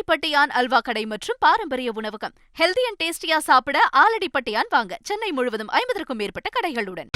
ஆலடிப்பட்டியான் அல்வா கடை மற்றும் பாரம்பரிய உணவகம். ஹெல்தி அண்ட் டேஸ்டியா சாப்பிட ஆலடிப்பட்டியான் வாங்க. சென்னை முழுவதும் 50க்கும் மேற்பட்ட கடைகளுடன்.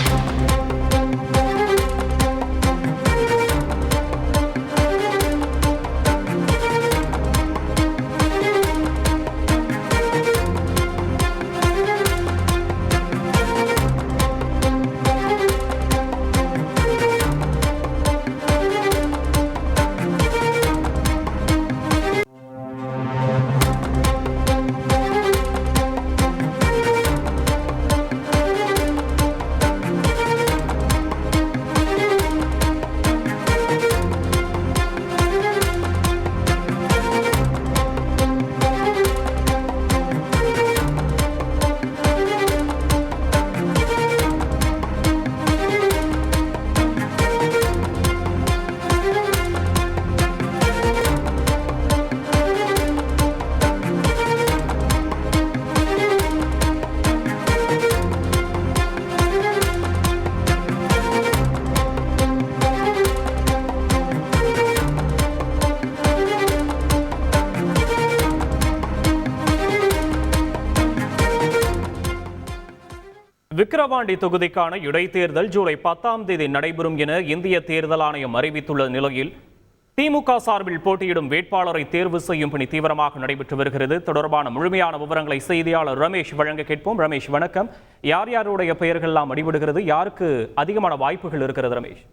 விக்கிரவாண்டி தொகுதிக்கான இடைத்தேர்தல் ஜூலை 10ஆம் தேதி நடைபெறும் என இந்திய தேர்தல் ஆணையம் அறிவித்துள்ள நிலையில் திமுக சார்பில் போட்டியிடும் வேட்பாளரை தேர்வு செய்யும் பணி தீவிரமாக நடைபெற்று வருகிறது. தொடர்பான முழுமையான விவரங்களை செய்தியாளர் ரமேஷ் வழங்க கேட்போம். ரமேஷ் வணக்கம். யார் யாருடைய பெயர்கள் எல்லாம் அடிபடுகிறது, யாருக்கு அதிகமான வாய்ப்புகள் இருக்கிறது? ரமேஷ்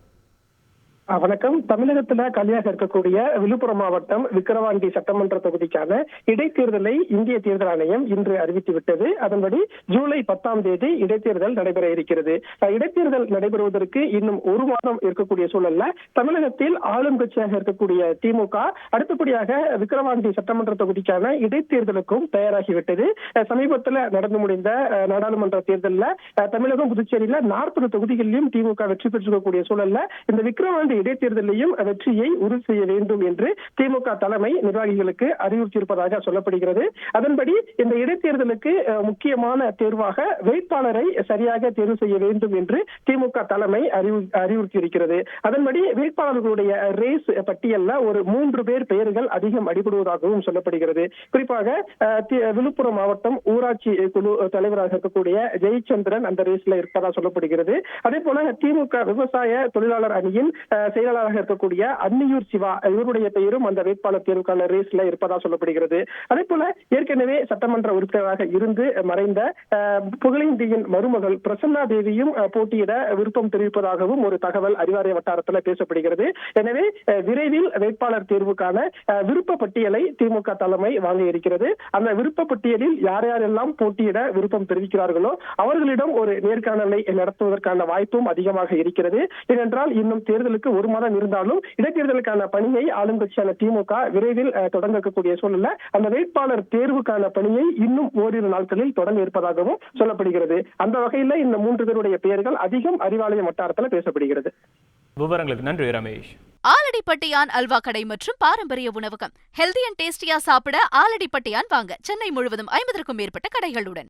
வணக்கம். தமிழகத்துல காலியாக இருக்கக்கூடிய விழுப்புரம் மாவட்டம் விக்கிரவாண்டி சட்டமன்ற தொகுதிக்கான இடைத்தேர்தலை இந்திய தேர்தல் ஆணையம் இன்று அறிவித்துவிட்டது. அதன்படி ஜூலை 10ஆம் தேதி இடைத்தேர்தல் நடைபெற இருக்கிறது. இடைத்தேர்தல் நடைபெறுவதற்கு இன்னும் ஒரு மாதம் இருக்கக்கூடிய சூழல்ல தமிழகத்தில் ஆளும் கட்சியாக இருக்கக்கூடிய திமுக அடுத்தபடியாக விக்கிரவாண்டி சட்டமன்ற தொகுதிக்கான இடைத்தேர்தலுக்கும் தயாராகிவிட்டது. சமீபத்தில் நடந்து முடிந்த நாடாளுமன்ற தேர்தலில் தமிழகம் புதுச்சேரியில 40 தொகுதிகளிலும் திமுக வெற்றி பெற்றிருக்கக்கூடிய சூழல்ல இந்த விக்கிரவாண்டி இடைத்தேர்தலையும் வெற்றியை உறுதி செய்ய வேண்டும் என்று திமுக தலைமை நிர்வாகிகளுக்கு அறிவுறுத்தியிருப்பதாக சொல்லப்படுகிறது. அதன்படி இந்த இடைத்தேர்தலுக்கு முக்கியமான தேர்வாக வேட்பாளரை சரியாக தேர்வு செய்ய வேண்டும் என்று திமுக தலைமை அறிவுறுத்தியிருக்கிறது. அதன்படி வேட்பாளர்களுடைய ரேஸ் பட்டியல்ல ஒரு 3 பேர் பெயர்கள் அதிகம் அடிபடுவதாகவும் சொல்லப்படுகிறது. குறிப்பாக விழுப்புரம் மாவட்டம் ஊராட்சி குழு தலைவராக இருக்கக்கூடிய ஜெயச்சந்திரன் அந்த ரேஸ்ல இருப்பதாக சொல்லப்படுகிறது. அதே போல திமுக விவசாய தொழிலாளர் அணியின் செயலாளராக இருக்கக்கூடிய அன்னியூர் சிவா இவருடைய பெயரும் அந்த வேட்பாளர் தேர்வுக்கான ரேஸ்ல இருப்பதா சொல்லப்படுகிறது. அதே போல ஏற்கனவே சட்டமன்ற உறுப்பினராக இருந்து மறைந்த புகழேந்தியின் மருமகள் பிரசன்னா தேவியும் போட்டியிட விருப்பம் தெரிவிப்பதாகவும் ஒரு தகவல் அறிவாலய வட்டாரத்தில் பேசப்படுகிறது. எனவே விரைவில் வேட்பாளர் தேர்வுக்கான விருப்ப பட்டியலை திமுக தலைமை வாங்க இருக்கிறது. அந்த விருப்ப பட்டியலில் யார் யாரெல்லாம் போட்டியிட விருப்பம் தெரிவிக்கிறார்களோ அவர்களிடம் ஒரு நேர்காணலை நடத்துவதற்கான வாய்ப்பும் அதிகமாக இருக்கிறது. ஏனென்றால் இன்னும் தேர்தலுக்கு ஒரு மாதம் இருந்தாலும் இடைத்தேர்தலுக்கான பணியை ஆளும் கட்சியான திமுக விரைவில் தொடங்கக்கூடிய சூழல்ல அந்த வேட்பாளர் தேர்வுக்கான பணியை இன்னும் ஓரிரு நாட்களில் தொடங்க இருப்பதாகவும் சொல்லப்படுகிறது. அந்த வகையில் இந்த 3 பேருடைய பெயர்கள் அதிகம் அறிவாலய வட்டாரத்தில் பேசப்படுகிறது. விவரங்களுக்கு நன்றி ரமேஷ். ஆலடிப்பட்டியான் அல்வா கடை மற்றும் பாரம்பரிய உணவகம். ஹெல்தி அண்ட் டேஸ்டியா சாப்பிட ஆலடிப்பட்டியான் வாங்க. சென்னை முழுவதும் 50க்கும் மேற்பட்ட கடைகளுடன்.